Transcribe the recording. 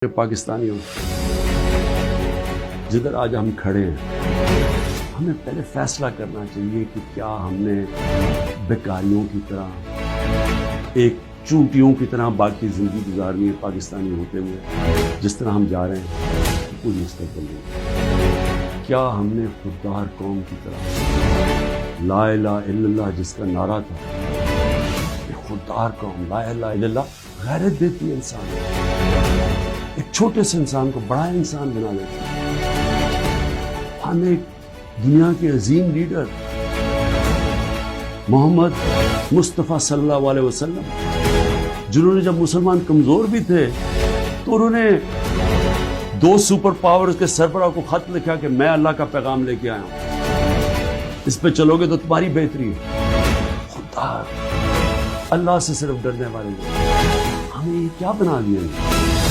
پاکستانیوں، جدھر آج ہم کھڑے ہیں، ہمیں پہلے فیصلہ کرنا چاہیے کہ کیا ہم نے بیکاریوں کی طرح ایک چونٹیوں کی طرح باقی زندگی گزارنی ہے پاکستانی ہوتے ہوئے، جس طرح ہم جا رہے ہیں کوئی مستقبل نہیں۔ کیا ہم نے خوددار قوم کی طرح لا الہ الا اللہ جس کا نعرہ تھا، یہ خوددار قوم لا الہ الا اللہ غیرت دیتی ہے انسان، ایک چھوٹے سے انسان کو بڑا انسان بنا دیتا ہے۔ ہم ایک دنیا کے عظیم لیڈر محمد مصطفیٰ صلی اللہ علیہ وسلم، جنہوں نے جب مسلمان کمزور بھی تھے تو انہوں نے 2 سپر پاورز کے سربراہ کو خط لکھا کہ میں اللہ کا پیغام لے کے آیا ہوں، اس پہ چلو گے تو تمہاری بہتری ہے۔ خوددار، اللہ سے صرف ڈرنے والے لوگ، ہمیں یہ کیا بنا دیا ہے؟